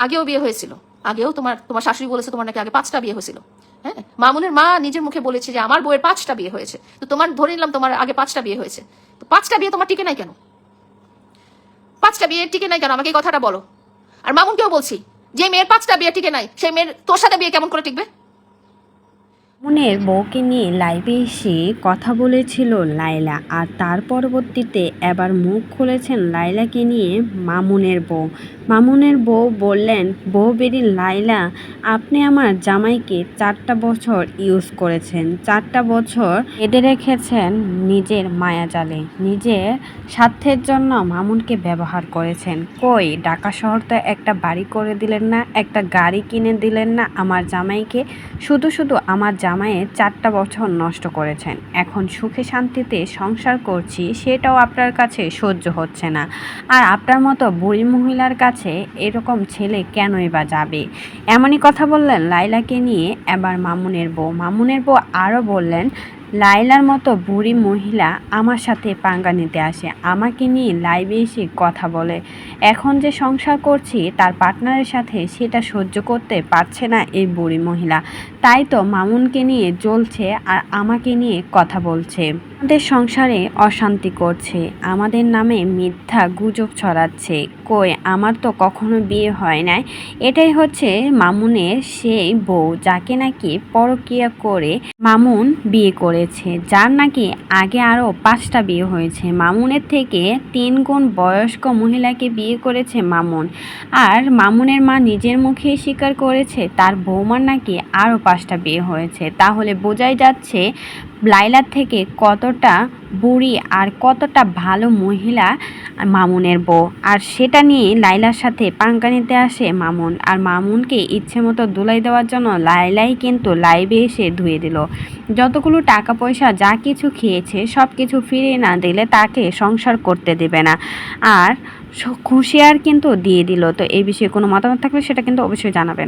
আগেও বিয়ে হয়েছিল, আগেও তোমার শাশুড়ি বলেছে তোমার নাকি আগে 5টা বিয়ে হয়েছিল। হ্যাঁ, মামুনের মা নিজের মুখে বলেছে যে আমার বউয়ের 5টা বিয়ে হয়েছে। তো তোমার ধরে নিলাম তোমার আগে 5টা বিয়ে হয়েছে, তো 5টা বিয়ে তোমার টিকে নাই কেন? 5টা বিয়ে টিকে নাই কেন? আমাকে এই কথাটা বলো। আর মামুনকেও বলছি, যে মেয়ের 5টা বিয়ে টিকে নাই, সেই মেয়ের তোর সাথে বিয়ে কেমন করে টিকবে? মামুনের বউকে নিয়ে লাইভে এসে কথা বলেছিল লায়লা, আর তার পরবর্তীতে এবার মুখ খুলেছেন লায়লাকে নিয়ে মামুনের বউ। মামুনের বউ বললেন, বউ বেরি লায়লা, আপনি আমার জামাইকে 4টা বছর ইউজ করেছেন, 4টা বছর বেঁধে রেখেছেন নিজের মায়াজালে, নিজের স্বার্থের জন্য মামুনকে ব্যবহার করেছেন। কই, ঢাকা শহর তো একটা বাড়ি করে দিলেন না, একটা গাড়ি কিনে দিলেন না আমার জামাইকে, শুধু শুধু আমার জামাইয়ের 4টা বছর নষ্ট করেছেন। এখন সুখে শান্তিতে সংসার করছি, সেটাও আপনার কাছে সহ্য হচ্ছে না। আর আপনার মতো বুড়ি মহিলার কাছে এরকম ছেলে কেনই বা যাবে? এমনই কথা বললেন লায়লাকে নিয়ে এবার মামুনের বউ। মামুনের বউ আরও বললেন, লায়লার মতো বুড়ি মহিলা আমার সাথে পাঙ্গা নিতে আসে, আমাকে নিয়ে লাইভে এসে কথা বলে। এখন যে সংসার করছি তার পার্টনারের সাথে, সেটা সহ্য করতে পারছে না এই বুড়ি মহিলা, তাই তো মামুনকে নিয়ে জ্বলছে আর আমাকে নিয়ে কথা বলছে, আমাদের সংসারে অশান্তি করছে, আমাদের নামে মিথ্যা গুজব ছড়াচ্ছে। কই, আমার তো কখনো বিয়ে হয় নাই। এটাই হচ্ছে মামুনের সেই বউ, যাকে নাকি পরকীয়া করে মামুন বিয়ে করেছে, যার নাকি আগে আরও 5টা বিয়ে হয়েছে। মামুনের থেকে 3 গুণ বয়স্ক মহিলাকে বিয়ে করেছে মামুন। আর মামুনের মা নিজের মুখে স্বীকার করেছে তার বৌমার নাকি আরও 5টা বিয়ে হয়েছে। তাহলে বোঝাই যাচ্ছে লায়লার থেকে কতটা বুড়ি আর কতটা ভালো মহিলা মামুনের বউ। আর সেটা নিয়ে লায়লার সাথে পাঙ্গা নিতে আসে মামুন, আর মামুনকে ইচ্ছে মতো ধুলাই দেওয়ার জন্য লায়লাই কিন্তু লাইভে এসে ধুয়ে দিল। যতগুলো টাকা পয়সা যা কিছু খেয়েছে সব কিছু ফিরিয়ে না দিলে তাকে সংসার করতে দেবে না। আর খুশি আর কিন্তু দিয়ে দিল। তো এই বিষয়ে কোনো মতামত থাকলে সেটা কিন্তু অবশ্যই জানাবেন।